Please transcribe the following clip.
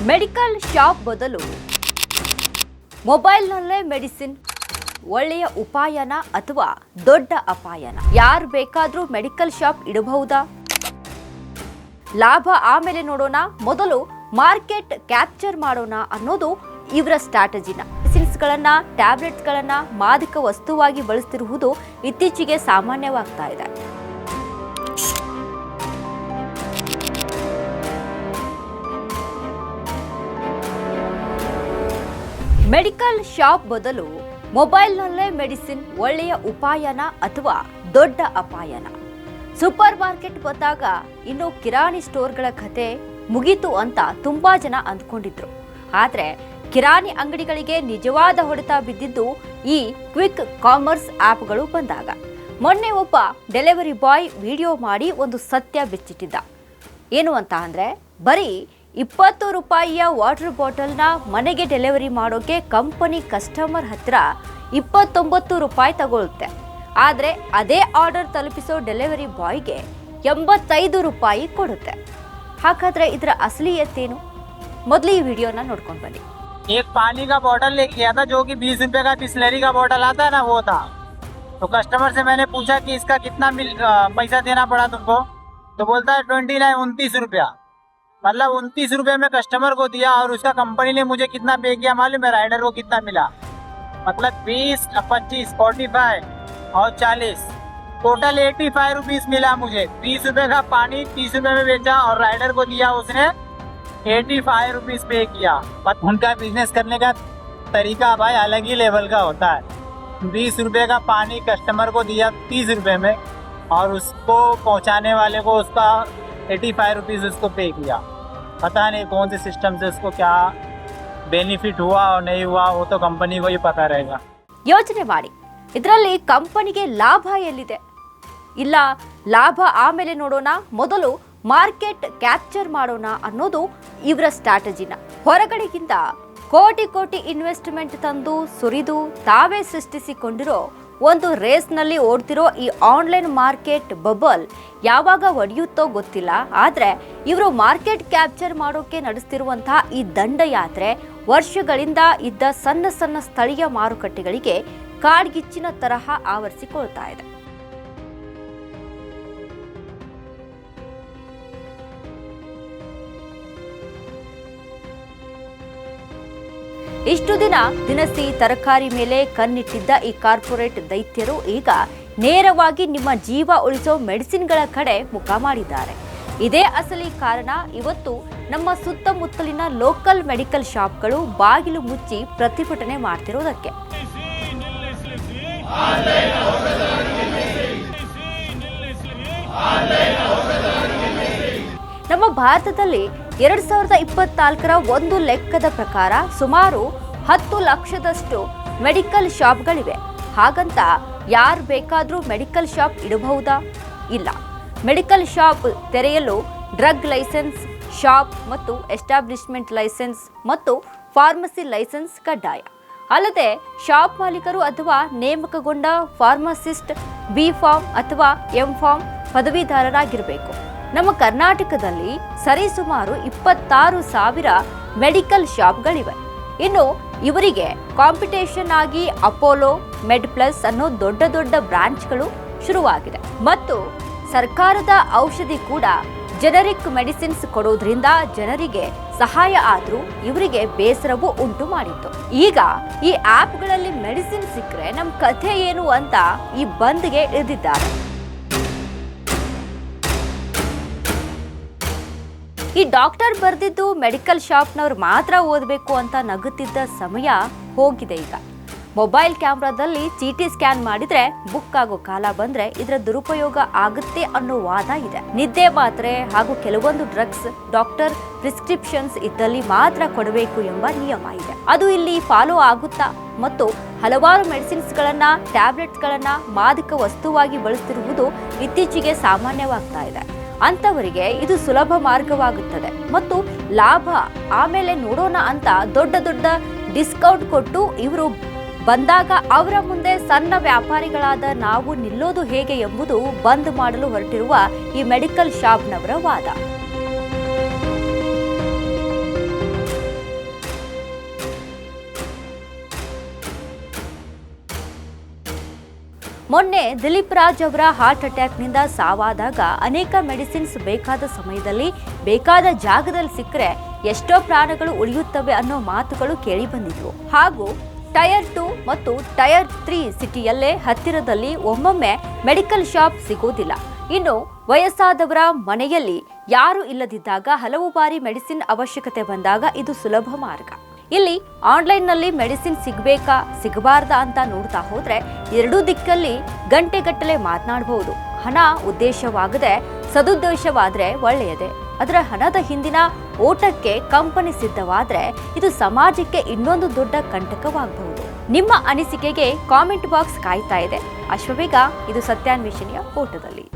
Medical shop ಬದಲು ಮೊಬೈಲ್ನಲ್ಲೇ medicine ಒಳ್ಳೆಯ ಉಪಾಯನ ಅಥವಾ ದೊಡ್ಡ ಅಪಾಯನ? ಯಾರು ಬೇಕಾದರೂ ಮೆಡಿಕಲ್ ಶಾಪ್ ಇಡಬಹುದಾ? ಲಾಭ ಆಮೇಲೆ ನೋಡೋಣ, ಮೊದಲು ಮಾರ್ಕೆಟ್ ಕ್ಯಾಪ್ಚರ್ ಮಾಡೋಣ ಅನ್ನೋದು ಇವರ ಸ್ಟ್ರಾಟಜಿನ. ಮೆಡಿಸಿನ್ಸ್ಗಳನ್ನ, ಟ್ಯಾಬ್ಲೆಟ್ಸ್ಗಳನ್ನ ಮಾದಕ ವಸ್ತುವಾಗಿ ಬಳಸ್ತಿರುವುದು ಇತ್ತೀಚೆಗೆ ಸಾಮಾನ್ಯವಾಗ್ತಾ ಇದೆ. ಮೆಡಿಕಲ್ ಶಾಪ್ ಬದಲು ಮೊಬೈಲ್ನಲ್ಲೇ ಮೆಡಿಸಿನ್ ಒಳ್ಳೆಯ ಉಪಾಯನ ಅಥವಾ ದೊಡ್ಡ ಅಪಾಯನ? ಸೂಪರ್ ಮಾರ್ಕೆಟ್ ಬಂದಾಗ ಇನ್ನು ಕಿರಾಣಿ ಸ್ಟೋರ್ಗಳ ಕತೆ ಮುಗೀತು ಅಂತ ತುಂಬಾ ಜನ ಅಂದ್ಕೊಂಡಿದ್ರು. ಆದರೆ ಕಿರಾಣಿ ಅಂಗಡಿಗಳಿಗೆ ನಿಜವಾದ ಹೊಡೆತ ಬಿದ್ದಿದ್ದು ಈ ಕ್ವಿಕ್ ಕಾಮರ್ಸ್ ಆ್ಯಪ್ಗಳು ಬಂದಾಗ. ಮೊನ್ನೆ ಒಬ್ಬ ಡೆಲಿವರಿ ಬಾಯ್ ವಿಡಿಯೋ ಮಾಡಿ ಒಂದು ಸತ್ಯ ಬಿಚ್ಚಿಟ್ಟಿದ್ದ. ಏನು ಅಂತ ಅಂದರೆ, ಬರೀ 20 ರೂಪಾಯಿಯ ವಾಟರ್ ಬಾಟಲ್ನ ಮನೆಗೆ ಡೆಲಿವರಿ ಮಾಡೋಕೆ ಕಂಪನಿ ಕಸ್ಟಮರ್ ಹತ್ರ 29 ರೂಪಾಯಿ ತಗೊಳುತ್ತೆ. ಆದರೆ ಅದೇ ಆರ್ಡರ್ ತಲುಪಿಸೋ ಡೆಲಿವರಿ ಬಾಯ್ಗೆ 85 ರೂಪಾಯಿ ಕೊಡುತ್ತೆ. ಹಾಗಾದ್ರೆ ಇದರ ಅಸಲಿಯತ್ತೇನು? ಮೊದಲು ಈ ವಿಡಿಯೋನ ನೋಡ್ಕೊಂಡು ಬನ್ನಿ. एक पानी का बोतल लेके गया था जो कि 20 रुपए का बिस्लरी का बोतल आता है ना, वो था. तो कस्टमर से मैंने पूछा कि इसका कितना पैसा देना पड़ा तुमको? तो बोलता है 29 रुपया. मतलब 29 रुपये में कस्टमर को दिया और उसका कंपनी ने मुझे कितना पे किया मालूम है? राइडर को कितना मिला? मतलब 20, 25, 45 और 40, टोटल 85 रुपीज मिला मुझे. 30 रुपए का पानी 30 रुपए में बेचा और राइडर को दिया उसने 85 रुपीज पे किया. बट उनका बिजनेस करने का तरीका भाई अलग ही लेवल का होता है. 20 रुपए का पानी कस्टमर को दिया 30 रुपए में और उसको पहुंचाने वाले को उसका 85 रुपीज उसको पे किया. पता नहीं कौन से सिस्टम से उसको क्या बेनिफिट हुआ और नहीं हुआ, वो तो कंपनी को ही पता रहेगा. ಯೋಚನೆ ಮಾಡಿ, ಇದರಲ್ಲಿ ಕಂಪನಿಗೆ ಲಾಭ ಎಲ್ಲಿದೆ? ಇಲ್ಲ, ಲಾಭ ಆಮೇಲೆ ನೋಡೋಣ, ಮೊದಲು ಮಾರ್ಕೆಟ್ ಕ್ಯಾಪ್ಚರ್ ಮಾಡೋಣ ಅನ್ನೋದು ಇವರ ಸ್ಟ್ರಾಟಜಿನ. ಹೊರಗಡೆಗಿಂತ ಕೋಟಿ ಕೋಟಿ ಇನ್ವೆಸ್ಟ್ಮೆಂಟ್ ತಂದು ಸುರಿದು ತಾವೇ ಸೃಷ್ಟಿಸಿಕೊಂಡಿರೋ ಒಂದು ರೇಸ್ನಲ್ಲಿ ಓಡ್ತಿರೋ ಈ ಆನ್ಲೈನ್ ಮಾರ್ಕೆಟ್ ಬಬಲ್ ಯಾವಾಗ ಒಡೆಯುತ್ತೋ ಗೊತ್ತಿಲ್ಲ. ಆದರೆ ಇವರು ಮಾರ್ಕೆಟ್ ಕ್ಯಾಪ್ಚರ್ ಮಾಡೋಕೆ ನಡೆಸ್ತಿರುವಂತಹ ಈ ದಂಡಯಾತ್ರೆ ವರ್ಷಗಳಿಂದ ಇದ್ದ ಸಣ್ಣ ಸಣ್ಣ ಸ್ಥಳೀಯ ಮಾರುಕಟ್ಟೆಗಳಿಗೆ ಕಾಡ್ಗಿಚ್ಚಿನ ತರಹ ಆವರಿಸಿಕೊಳ್ತಾ ಇದೆ. ಇಷ್ಟು ದಿನ ದಿನಸಿ ತರಕಾರಿ ಮೇಲೆ ಕಣ್ಣಿಟ್ಟಿದ್ದ ಈ ಕಾರ್ಪೊರೇಟ್ ದೈತ್ಯರು ಈಗ ನೇರವಾಗಿ ನಿಮ್ಮ ಜೀವ ಉಳಿಸೋ ಮೆಡಿಸಿನ್ಗಳ ಕಡೆ ಮುಖ ಮಾಡಿದ್ದಾರೆ. ಇದೇ ಅಸಲಿ ಕಾರಣ ಇವತ್ತು ನಮ್ಮ ಸುತ್ತಮುತ್ತಲಿನ ಲೋಕಲ್ ಮೆಡಿಕಲ್ ಶಾಪ್ಗಳು ಬಾಗಿಲು ಮುಚ್ಚಿ ಪ್ರತಿಭಟನೆ ಮಾಡ್ತಿರೋದಕ್ಕೆ. ನಮ್ಮ ಭಾರತದಲ್ಲಿ 2024ರ ಒಂದು ಲೆಕ್ಕದ ಪ್ರಕಾರ ಸುಮಾರು 10 ಲಕ್ಷದಷ್ಟು ಮೆಡಿಕಲ್ ಶಾಪ್ಗಳಿವೆ. ಹಾಗಂತ ಯಾರು ಬೇಕಾದರೂ ಮೆಡಿಕಲ್ ಶಾಪ್ ಇಡಬಹುದಾ? ಇಲ್ಲ. ಮೆಡಿಕಲ್ ಶಾಪ್ ತೆರೆಯಲು ಡ್ರಗ್ ಲೈಸೆನ್ಸ್, ಶಾಪ್ ಮತ್ತು ಎಸ್ಟಾಬ್ಲಿಷ್ಮೆಂಟ್ ಲೈಸೆನ್ಸ್ ಮತ್ತು ಫಾರ್ಮಸಿ ಲೈಸೆನ್ಸ್ ಕಡ್ಡಾಯ. ಅಲ್ಲದೆ ಶಾಪ್ ಮಾಲೀಕರು ಅಥವಾ ನೇಮಕಗೊಂಡ ಫಾರ್ಮಸಿಸ್ಟ್ ಬಿ ಫಾರ್ಮ್ ಅಥವಾ ಎಂ ಫಾರ್ಮ್ ಪದವೀಧರರಾಗಿರಬೇಕು. ನಮ್ಮ ಕರ್ನಾಟಕದಲ್ಲಿ ಸರಿಸುಮಾರು 26,000 ಮೆಡಿಕಲ್ ಶಾಪ್ಗಳಿವೆ. ಇನ್ನು ಇವರಿಗೆ ಕಾಂಪಿಟೇಷನ್ ಆಗಿ ಅಪೋಲೋ, ಮೆಡ್ ಪ್ಲಸ್ ಅನ್ನೋ ದೊಡ್ಡ ದೊಡ್ಡ ಬ್ರಾಂಚ್ಗಳು ಶುರುವಾಗಿದೆ. ಮತ್ತು ಸರ್ಕಾರದ ಔಷಧಿ ಕೂಡ ಜೆನರಿಕ್ ಮೆಡಿಸಿನ್ಸ್ ಕೊಡೋದ್ರಿಂದ ಜನರಿಗೆ ಸಹಾಯ ಆದ್ರೂ ಇವರಿಗೆ ಬೇಸರವೂ ಉಂಟು ಮಾಡಿತ್ತು. ಈಗ ಈ ಆ್ಯಪ್ಗಳಲ್ಲಿ ಮೆಡಿಸಿನ್ ಸಿಕ್ಕರೆ ನಮ್ಮ ಕಥೆ ಏನು ಅಂತ ಈ ಬಂದ್ಗೆ ಇಳಿದಿದ್ದಾರೆ. ಈ ಡಾಕ್ಟರ್ ಬರೆದಿದ್ದು ಮೆಡಿಕಲ್ ಶಾಪ್ನವ್ರು ಮಾತ್ರ ಓದಬೇಕು ಅಂತ ನಗುತ್ತಿದ್ದ ಸಮಯ ಹೋಗಿದೆ. ಈಗ ಮೊಬೈಲ್ ಕ್ಯಾಮ್ರಾದಲ್ಲಿ ಚೀಟಿ ಸ್ಕ್ಯಾನ್ ಮಾಡಿದ್ರೆ ಬುಕ್ ಆಗೋ ಕಾಲ ಬಂದ್ರೆ ಇದರ ದುರುಪಯೋಗ ಆಗುತ್ತೆ ಅನ್ನೋ ವಾದ ಇದೆ. ನಿದ್ದೆ ಮಾತ್ರೆ ಹಾಗೂ ಕೆಲವೊಂದು ಡ್ರಗ್ಸ್ ಡಾಕ್ಟರ್ ಪ್ರಿಸ್ಕ್ರಿಪ್ಷನ್ಸ್ ಇದ್ದಲ್ಲಿ ಮಾತ್ರ ಕೊಡಬೇಕು ಎಂಬ ನಿಯಮ ಇದೆ. ಅದು ಇಲ್ಲಿ ಫಾಲೋ ಆಗುತ್ತಾ? ಮತ್ತು ಹಲವಾರು ಮೆಡಿಸಿನ್ಸ್ಗಳನ್ನ, ಟ್ಯಾಬ್ಲೆಟ್ಸ್ಗಳನ್ನ ಮಾದಕ ವಸ್ತುವಾಗಿ ಬಳಸ್ತಿರುವುದು ಇತ್ತೀಚೆಗೆ ಸಾಮಾನ್ಯವಾಗ್ತಾ ಇದೆ. ಅಂತವರಿಗೆ ಇದು ಸುಲಭ ಮಾರ್ಗವಾಗುತ್ತದೆ ಮತ್ತು ಲಾಭ ಆಮೇಲೆ ನೋಡೋಣ ಅಂತ ದೊಡ್ಡ ದೊಡ್ಡ ಡಿಸ್ಕೌಂಟ್ ಕೊಟ್ಟು ಇವರು ಬಂದಾಗ ಅವರ ಮುಂದೆ ಸಣ್ಣ ವ್ಯಾಪಾರಿಗಳಾದ ನಾವು ನಿಲ್ಲೋದು ಹೇಗೆ ಎಂಬುದು ಬಂದ್ ಮಾಡಲು ಹೊರಟಿರುವ ಈ ಮೆಡಿಕಲ್ ಶಾಪ್ನವರ ವಾದ. ಮೊನ್ನೆ ದಿಲೀಪ್ ರಾಜ್ ಅವರ ಹಾರ್ಟ್ ಅಟ್ಯಾಕ್ನಿಂದ ಸಾವಾದಾಗ ಅನೇಕ ಮೆಡಿಸಿನ್ಸ್ ಬೇಕಾದ ಸಮಯದಲ್ಲಿ ಬೇಕಾದ ಜಾಗದಲ್ಲಿ ಸಿಕ್ಕರೆ ಎಷ್ಟೋ ಪ್ರಾಣಗಳು ಉಳಿಯುತ್ತವೆ ಅನ್ನೋ ಮಾತುಗಳು ಕೇಳಿ ಬಂದಿದ್ವು. ಹಾಗೂ ಟೈರ್ 2 ಮತ್ತು ಟೈರ್ 3 ಸಿಟಿಯಲ್ಲೇ ಹತ್ತಿರದಲ್ಲಿ ಒಮ್ಮೊಮ್ಮೆ ಮೆಡಿಕಲ್ ಶಾಪ್ ಸಿಗೋದಿಲ್ಲ. ಇನ್ನು ವಯಸ್ಸಾದವರ ಮನೆಯಲ್ಲಿ ಯಾರು ಇಲ್ಲದಿದ್ದಾಗ ಹಲವು ಬಾರಿ ಮೆಡಿಸಿನ್ ಅವಶ್ಯಕತೆ ಬಂದಾಗ ಇದು ಸುಲಭ ಮಾರ್ಗ. ಇಲ್ಲಿ ಆನ್ಲೈನ್ನಲ್ಲಿ ಮೆಡಿಸಿನ್ ಸಿಗಬೇಕಾ ಸಿಗಬಾರ್ದಾ ಅಂತ ನೋಡ್ತಾ ಹೋದ್ರೆ ಎರಡೂ ದಿಕ್ಕಲ್ಲಿ ಗಂಟೆಗಟ್ಟಲೆ ಮಾತನಾಡಬಹುದು. ಹಣ ಉದ್ದೇಶವಾಗದೆ ಸದುದ್ದೇಶವಾದ್ರೆ ಒಳ್ಳೆಯದೇ. ಅದರ ಹಣದ ಹಿಂದಿನ ಓಟಕ್ಕೆ ಕಂಪನಿ ಸಿದ್ಧವಾದ್ರೆ ಇದು ಸಮಾಜಕ್ಕೆ ಇನ್ನೊಂದು ದೊಡ್ಡ ಕಂಟಕವಾಗಬಹುದು. ನಿಮ್ಮ ಅನಿಸಿಕೆಗೆ ಕಾಮೆಂಟ್ ಬಾಕ್ಸ್ ಕಾಯ್ತಾ ಇದೆ. ಅಶ್ವವೇಗ ಇದು ಸತ್ಯಾನ್ವೇಷಣೆಯ ಓಟದಲ್ಲಿ.